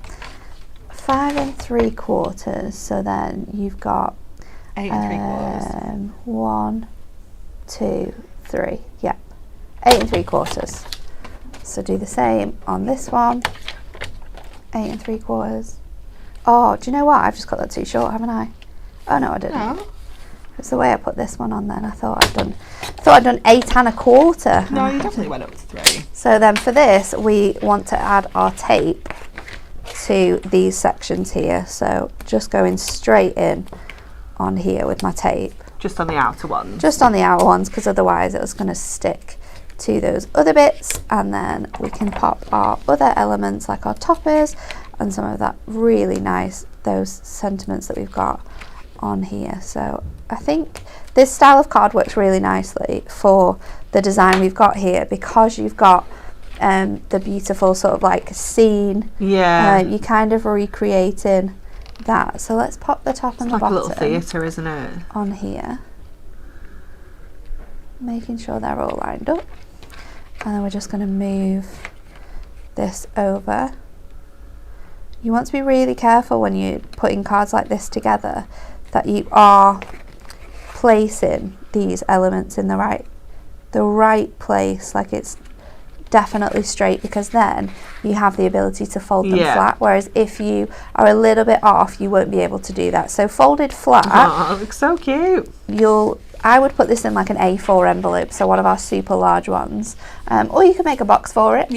5 3/4, so then you've got 8 3/4. 1 2 3, yeah, 8 3/4. So do the same on this one. 8 3/4. Oh, do you know what? I've just got that too short, haven't I? Oh no, I didn't. No. It's the way I put this one on then. I thought I'd done thought I'd done 8 1/4. No, you definitely went up to 3. So then for this, we want to add our tape to these sections here. So just going straight in on here with my tape. Just on the outer ones? Just on the outer ones, because otherwise it was going to stick to those other bits. And then we can pop our other elements like our toppers and some of that really nice, those sentiments that we've got on here. So I think this style of card works really nicely for the design we've got here, because you've got the beautiful sort of like scene. Yeah. You're kind of recreating that. So let's pop the top and the bottom. It's like a little theatre, isn't it? On here. Making sure they're all lined up. And then we're just going to move this over. You want to be really careful when you're putting cards like this together that you are placing these elements in the right place, like it's definitely straight, because then you have the ability to fold them flat, whereas if you are a little bit off, you won't be able to do that. So folded flat, oh, it looks so cute. I would put this in like an A4 envelope, so one of our super large ones, or you can make a box for it,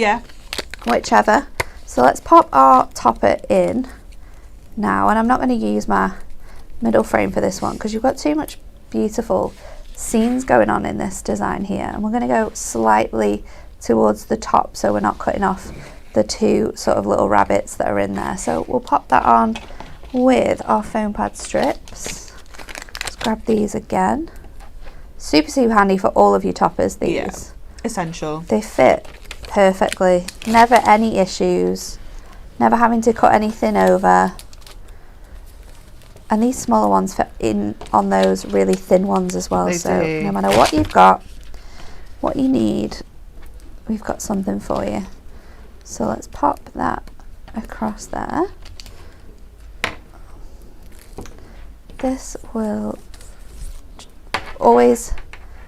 whichever. So let's pop our topper in now, and I'm not going to use my middle frame for this one because you've got too much beautiful scenes going on in this design here, and we're going to go slightly towards the top so we're not cutting off the 2 sort of little rabbits that are in there. So we'll pop that on with our foam pad strips. Let's grab these again. Super handy for all of your toppers, these. Yeah, essential. They fit perfectly, never any issues, never having to cut anything over. And these smaller ones fit in on those really thin ones as well. So no matter what you've got, what you need, we've got something for you. So let's pop that across there. This will always,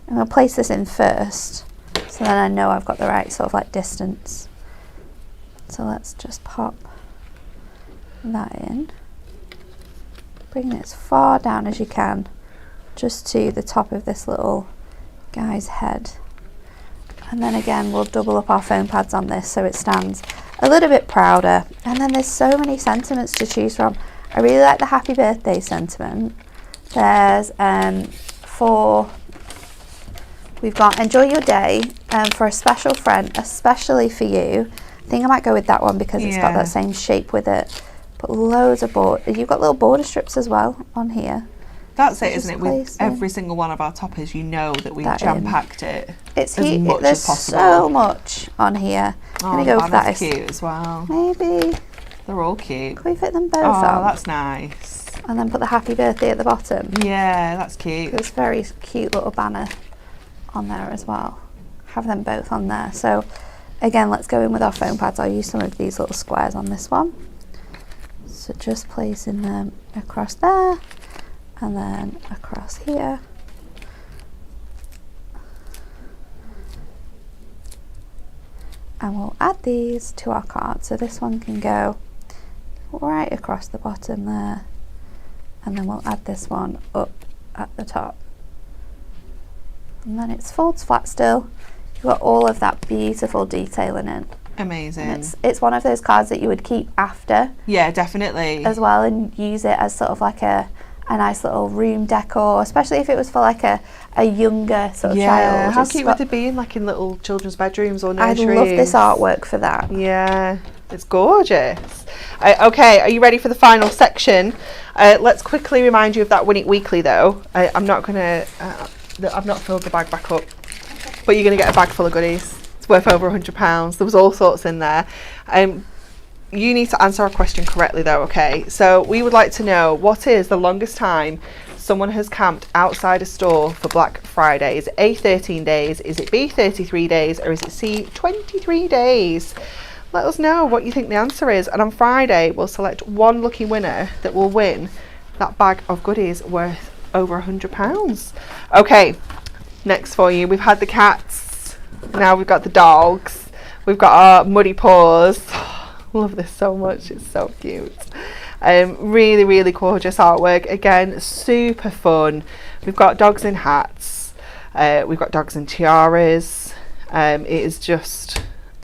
I'm going to place this in first, so then I know I've got the right sort of like distance. So let's just pop that in. Bring it as far down as you can, just to the top of this little guy's head. And then again, we'll double up our foam pads on this so it stands a little bit prouder. And then there's so many sentiments to choose from. I really like the happy birthday sentiment. There's we've got enjoy your day, for a special friend, especially for you. I think I might go with that one because it's got that same shape with it. But loads of you've got little border strips as well on here. That's it, isn't it? With every single one of our toppers, you know that we've jam-packed it. It's as much there's as possible. So much on here. I'm gonna go for that. Cute as well. Maybe they're all cute. Can we fit them both on? on? That's nice. And then put the happy birthday at the bottom. Yeah, that's cute. It's very cute little banner on there as well. Have them both on there. So again, let's go in with our foam pads. I'll use some of these little squares on this one. So just placing them across there and then across here. And we'll add these to our card. So this one can go right across the bottom there. And then we'll add this one up at the top. And then it folds flat still. You've got all of that beautiful detail in it. Amazing. And it's one of those cards that you would keep after. Yeah, definitely. As well, and use it as sort of like a nice little room decor, especially if it was for like a younger sort of child. How cute would it be in like in little children's bedrooms or nurseries? I'd love this artwork for that. Yeah, it's gorgeous. Okay, are you ready for the final section? Let's quickly remind you of that Win It Weekly though. I'm not gonna, I've not filled the bag back up, but you're gonna get a bag full of goodies. It's worth over £100. There was all sorts in there. You need to answer our question correctly though, okay? So we would like to know, what is the longest time someone has camped outside a store for Black Friday? Is it A, 13 days, is it B, 33 days, or is it C, 23 days? Let us know what you think the answer is, and on Friday we'll select one lucky winner that will win that bag of goodies worth over £100. Okay, next for you, we've had the cats, now we've got the dogs, we've got our muddy paws. Love this so much, it's so cute. Really, really gorgeous artwork. Again, super fun. We've got dogs in hats. We've got dogs and tiaras. It is just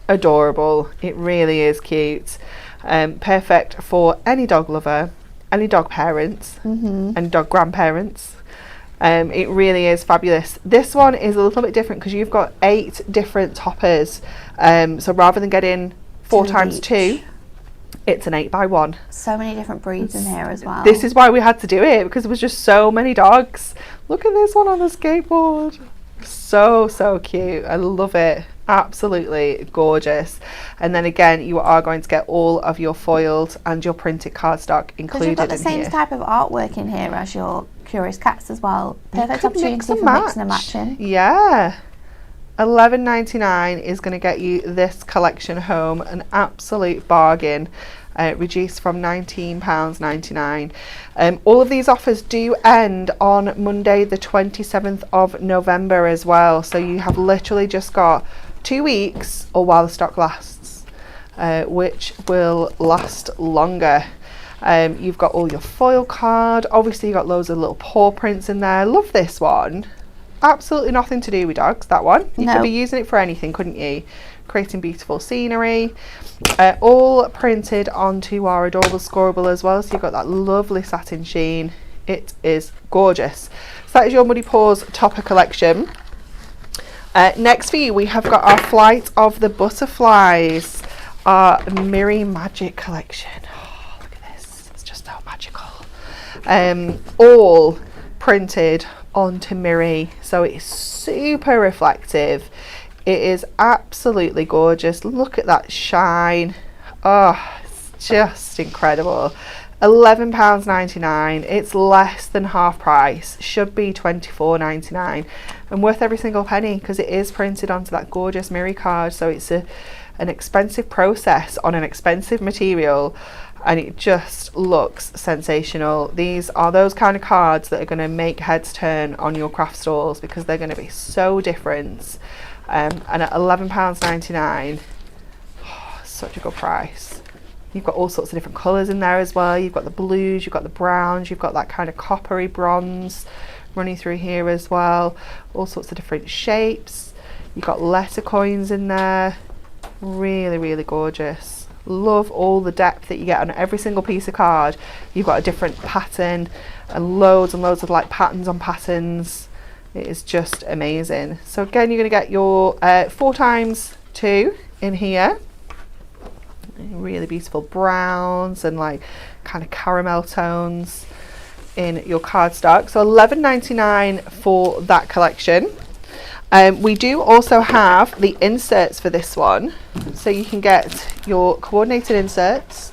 adorable. It really is cute. Perfect for any dog lover, any dog parents, and dog grandparents. It really is fabulous. This one is a little bit different because you've got 8 different toppers. So rather than getting 4 times 2, it's an 8x1. So many different breeds in here as well. This is why we had to do it, because there was just so many dogs. Look at this one on the skateboard. So cute. I love it. Absolutely gorgeous. And then again, you are going to get all of your foiled and your printed cardstock included in here. Because you've got the same type of artwork in here as your Curious Cats as well. Perfect opportunity for mixing and matching. Yeah. $11.99 is going to get you this collection home, an absolute bargain. Reduced from £19.99. All of these offers do end on Monday the 27th of November as well, so you have literally just got 2 weeks or while the stock lasts, which will last longer. You've got all your foil card, obviously you've got loads of little paw prints in there. Love this one. Absolutely nothing to do with dogs, that one. You could be using it for anything, couldn't you? Creating beautiful scenery. All printed onto our adorable scoreable as well, so you've got that lovely satin sheen. It is gorgeous. So that is your Muddy Paws topper collection. Next for you, we have got our Flight of the Butterflies, our Miri Magic collection. Oh, look at this, it's just so magical. All printed onto Miri, so it's super reflective. It is absolutely gorgeous. Look at that shine. Oh, it's just incredible. £11.99. It's less than half price. Should be $24.99, and worth every single penny because it is printed onto that gorgeous Miri card. So it's an expensive process on an expensive material, and it just looks sensational. These are those kind of cards that are going to make heads turn on your craft stalls because they're going to be so different. And at £11.99, such a good price. You've got all sorts of different colours in there as well. You've got the blues, you've got the browns, you've got that kind of coppery bronze running through here as well. All sorts of different shapes. You've got letter coins in there. Really, really gorgeous. Love all the depth that you get on every single piece of card. You've got a different pattern and loads of like patterns on patterns. It is just amazing. So again, you're going to get your 4 times 2 in here. Really beautiful browns and like kind of caramel tones in your cardstock. So $11.99 for that collection. We do also have the inserts for this one. So you can get your coordinated inserts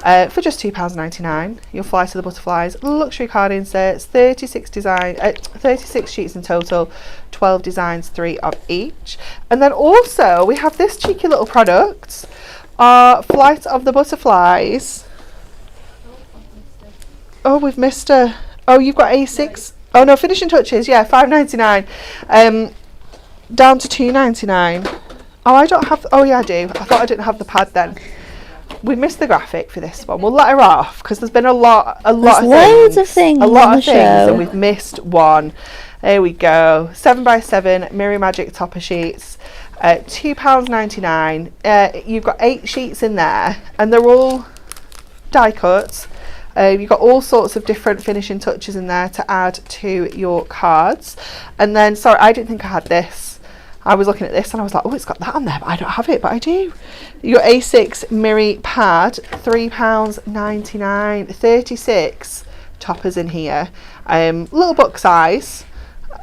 for just £2.99. Your Flight of the Butterflies luxury card inserts, 36 sheets in total, 12 designs, 3 of each. And then also we have this cheeky little product, our Flight of the Butterflies. Oh, we've missed a. Oh, you've got A6. Oh no, finishing touches. Yeah, $5.99. Down to $2.99. Oh, I don't have. Oh yeah, I do. I thought I didn't have the pad then. We missed the graphic for this one. We'll let her off because there's been a lot of things, and we've missed one. There we go. 7x7 Miri Magic topper sheets. £2.99. You've got 8 sheets in there, and they're all die cuts. You've got all sorts of different finishing touches in there to add to your cards. And then, sorry, I didn't think I had this. I was looking at this and I was like, oh, it's got that on there, but I don't have it, but I do. Your A6 Miri pad, £3.99. 36 toppers in here. Little book size,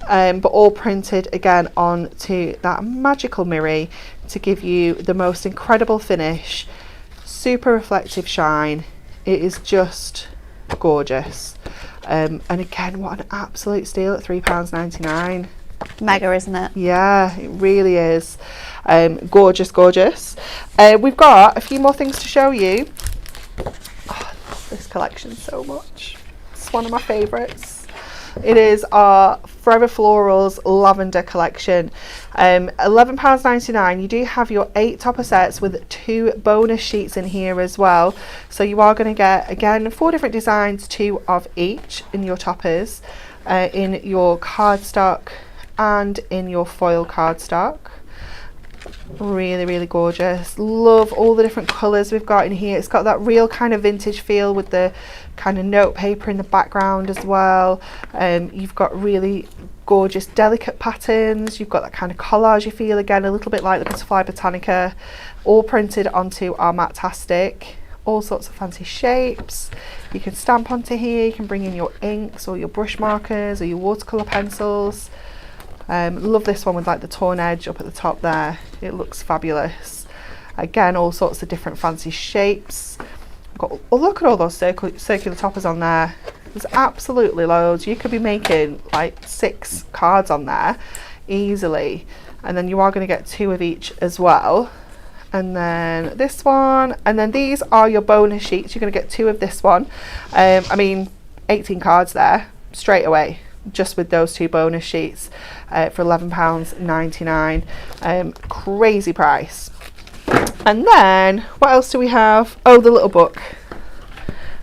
but all printed again onto that magical Miri to give you the most incredible finish. Super reflective shine. It is just gorgeous. And again, what an absolute steal at £3.99. Mega, isn't it? Yeah, it really is. Gorgeous. We've got a few more things to show you. Oh, I love this collection so much. It's one of my favourites. It is our Forever Florals Lavender collection. £11.99. You do have your 8 topper sets with 2 bonus sheets in here as well. So you are going to get, again, 4 different designs, 2 of each in your toppers, in your cardstock and in your foil cardstock. Really, really gorgeous. Love all the different colours we've got in here. It's got that real kind of vintage feel with the kind of note paper in the background as well. You've got really gorgeous delicate patterns. You've got that kind of collage feel again, a little bit like the Butterfly Botanica, all printed onto our Matte-tastic. All sorts of fancy shapes. You can stamp onto here. You can bring in your inks or your brush markers or your watercolour pencils. Love this one with like the torn edge up at the top there. It looks fabulous. Again, all sorts of different fancy shapes. Oh, look at all those circular toppers on there. There's absolutely loads. You could be making like 6 cards on there easily. And then you are going to get 2 of each as well. And then this one. And then these are your bonus sheets. You're going to get 2 of this one. I mean, 18 cards there straight away, just with those 2 bonus sheets for £11.99. Crazy price. And then what else do we have? Oh, the little book.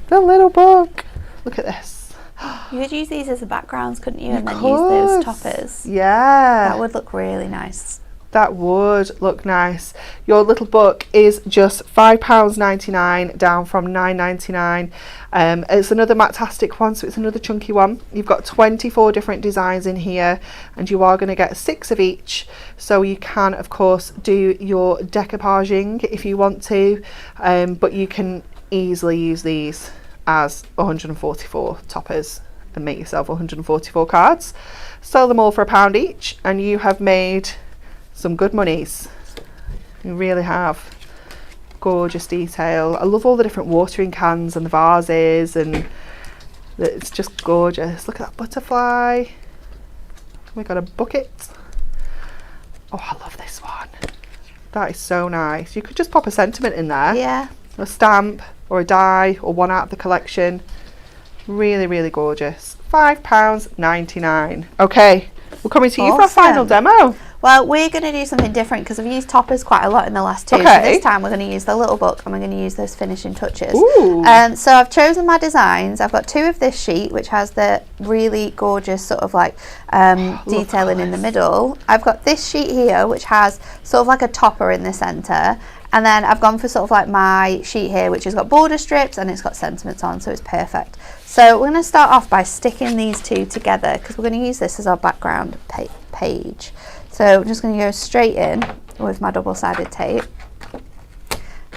The little book. Look at this. You could use these as the backgrounds, couldn't you? And then use those toppers. Yeah. That would look really nice. That would look nice. Your little book is just £5.99 down from £9.99. It's another Matte-tastic one, so it's another chunky one. You've got 24 different designs in here, and you are going to get 6 of each. So you can, of course, do your decoupaging if you want to, but you can easily use these as 144 toppers and make yourself 144 cards. Sell them all for £1 each, and you have made some good monies. You really have. Gorgeous detail. I love all the different watering cans and the vases, and it's just gorgeous. Look at that butterfly. We got a bucket. Oh, I love this one. That is so nice. You could just pop a sentiment in there. Yeah. A stamp or a die or one out of the collection. Really, really gorgeous. £5.99. Okay, we're coming to you for our final demo. Well, we're going to do something different because I've used toppers quite a lot in the last 2. Okay. So this time we're going to use the little book and we're going to use those finishing touches. Ooh. So I've chosen my designs. I've got 2 of this sheet, which has the really gorgeous sort of like detailing in the middle. I've got this sheet here, which has sort of like a topper in the centre. And then I've gone for sort of like my sheet here, which has got border strips and it's got sentiments on, so it's perfect. So we're going to start off by sticking these 2 together because we're going to use this as our background page. So I'm just going to go straight in with my double-sided tape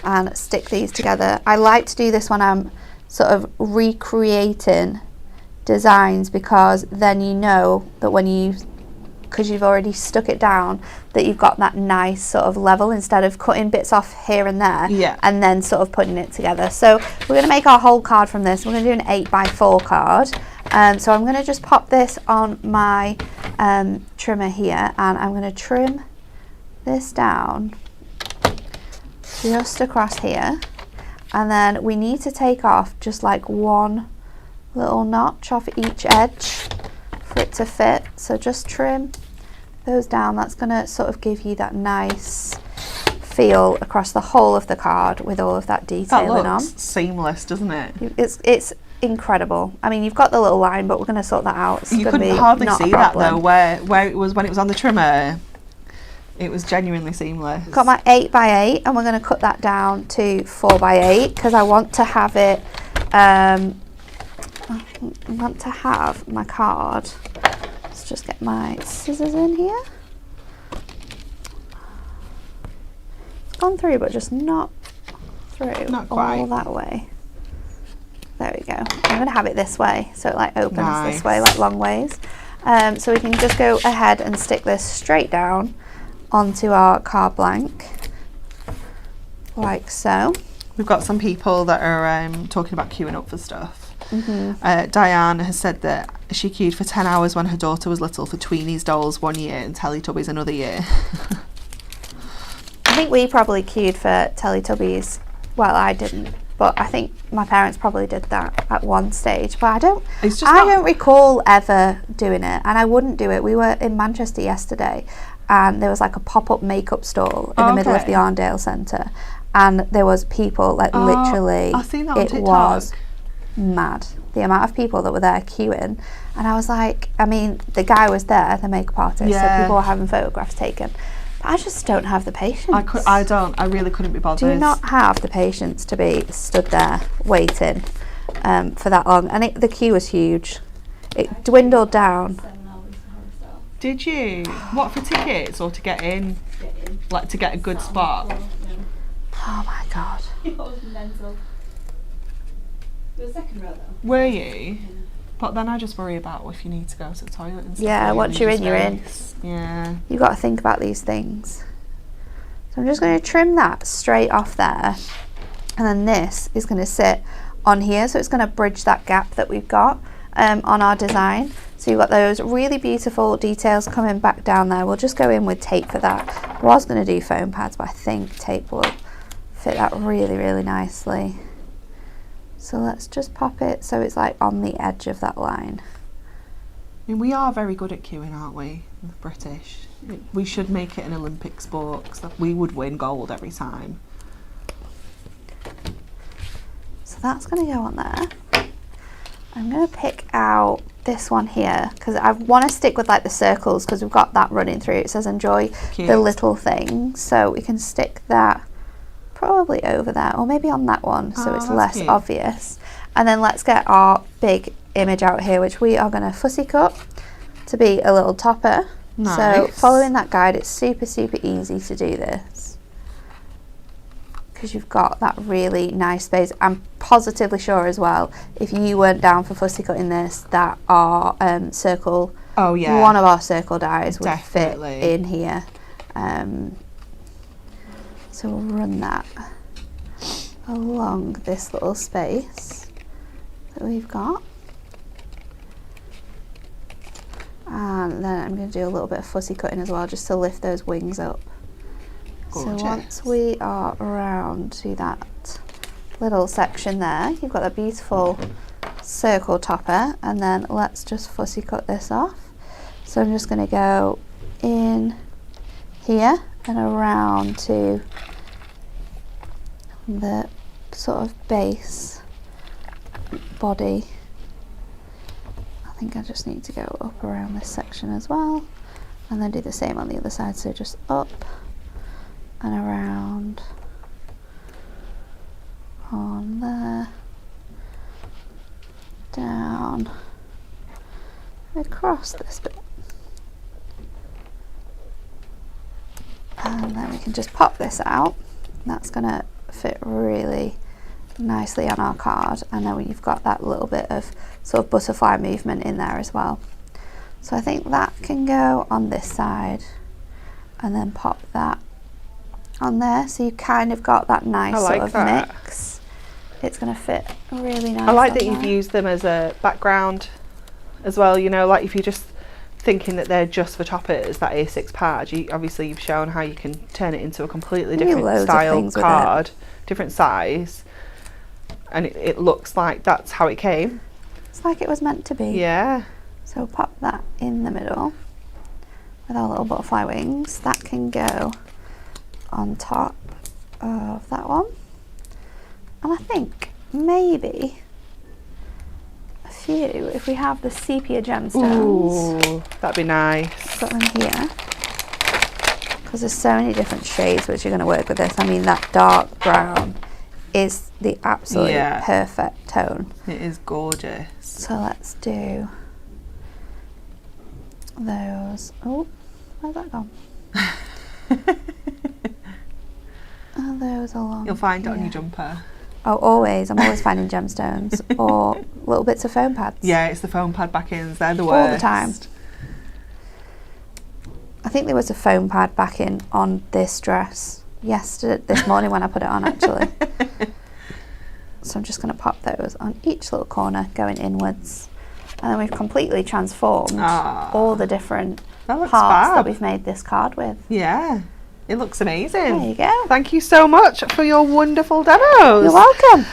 and stick these together. I like to do this when I'm sort of recreating designs, because then you know that because you've already stuck it down, that you've got that nice sort of level instead of cutting bits off here and there and then sort of putting it together. So we're going to make our whole card from this. We're going to do an 8x4 card. So I'm going to just pop this on my trimmer here, and I'm going to trim this down just across here, and then we need to take off just like 1 little notch off each edge for it to fit. So just trim those down. That's going to sort of give you that nice feel across the whole of the card with all of that detailing on. Seamless, doesn't it? It's incredible. I mean, you've got the little line, but we're going to sort that out. You couldn't hardly see that though, where it was when it was on the trimmer. It was genuinely seamless. Got my 8x8, and we're going to cut that down to 4x8 because I want to have it. I want to have my card. Let's just get my scissors in here. It's gone through, but just not through. Not quite. All that way. There we go. I'm going to have it this way, so it like opens this way, like long ways. So we can just go ahead and stick this straight down onto our card blank, like so. We've got some people that are talking about queuing up for stuff. Diane has said that she queued for 10 hours when her daughter was little for Tweenies dolls 1 year and Teletubbies another year. I think we probably queued for Teletubbies. Well, I didn't, but I think my parents probably did that at one stage. But I don't recall ever doing it, and I wouldn't do it. We were in Manchester yesterday, and there was like a pop-up makeup stall in the middle of the Arndale Centre, and there was people like literally. I've seen that on TikTok. Was mad. The amount of people that were there queuing, and I was like, I mean, the guy was there, the makeup artist, so people were having photographs taken. But I just don't have the patience. I really couldn't be bothered. Do not have the patience to be stood there waiting for that long. And the queue was huge. It dwindled down. Did you? What, for tickets or to get in? Like to get a good spot? Oh my god. It was mental. It was second row though. Were you? But then I just worry about if you need to go to the toilet and stuff. Yeah, once you're in, you're in. Yeah. You've got to think about these things. So I'm just going to trim that straight off there. And then this is going to sit on here. So it's going to bridge that gap that we've got on our design. So you've got those really beautiful details coming back down there. We'll just go in with tape for that. I was going to do foam pads, but I think tape will fit that really, really nicely. So let's just pop it so it's like on the edge of that line. I mean, we are very good at queuing, aren't we, the British? We should make it an Olympic sport, because we would win gold every time. So that's going to go on there. I'm going to pick out this one here, because I want to stick with like the circles, because we've got that running through. It says enjoy the little things, so we can stick that probably over there, or maybe on that one, so it's less obvious. And then let's get our big image out here, which we are going to fussy cut to be a little topper. Nice. So following that guide, it's super, super easy to do this, because you've got that really nice space. I'm positively sure as well, if you weren't down for fussy cutting this, that our circle, one of our circle dies would fit in here. So we'll run that along this little space that we've got. And then I'm going to do a little bit of fussy cutting as well, just to lift those wings up. Gorgeous. So once we are around to that little section there, you've got that beautiful circle topper, and then let's just fussy cut this off. So I'm just going to go in here and around to the sort of base body. I think I just need to go up around this section as well, and then do the same on the other side. So just up and around on there, down across this bit, and then we can just pop this out. That's going to fit really nicely on our card, and then you've got that little bit of sort of butterfly movement in there as well. So I think that can go on this side, and then pop that on there, so you kind of got that nice sort of mix. It's going to fit really nice. I like that you've used them as a background as well, you know, like if you're just thinking that they're just for toppers, that A6 pad, obviously you've shown how you can turn it into a completely different style card, different size, and it looks like that's how it came. It's like it was meant to be. Yeah. So pop that in the middle with our little butterfly wings. That can go on top of that one, and I think maybe a few, if we have the sepia gemstones. Ooh, that'd be nice. Put them here, because there's so many different shades which are going to work with this. I mean, that dark brown is the absolute perfect tone. It is gorgeous. So let's do those. Oh, where's that gone? Those along. You'll find it on your jumper. Oh, always. I'm always finding gemstones or little bits of foam pads. Yeah, it's the foam pad back-ins. They're the worst. All the time. I think there was a foam pad back-in on this dress this morning when I put it on, actually. So I'm just going to pop those on each little corner going inwards. And then we've completely transformed all the different parts that we've made this card with. Yeah. It looks amazing. There you go. Thank you so much for your wonderful demos. You're welcome.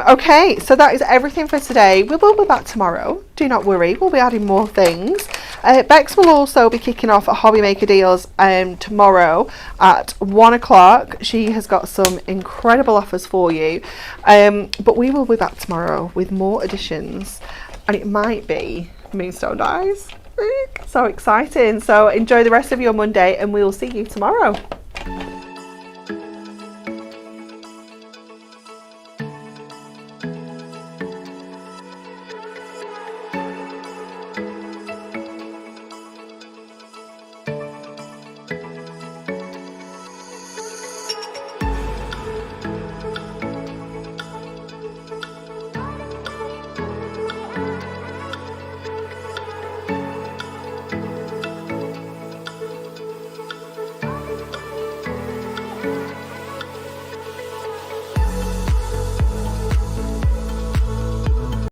Okay, so that is everything for today. We will be back tomorrow. Do not worry, we'll be adding more things. Bex will also be kicking off at Hobby Maker Deals tomorrow at 1 o'clock. She has got some incredible offers for you. But we will be back tomorrow with more additions, and it might be Moonstone Dies. So exciting. So enjoy the rest of your Monday, and we will see you tomorrow.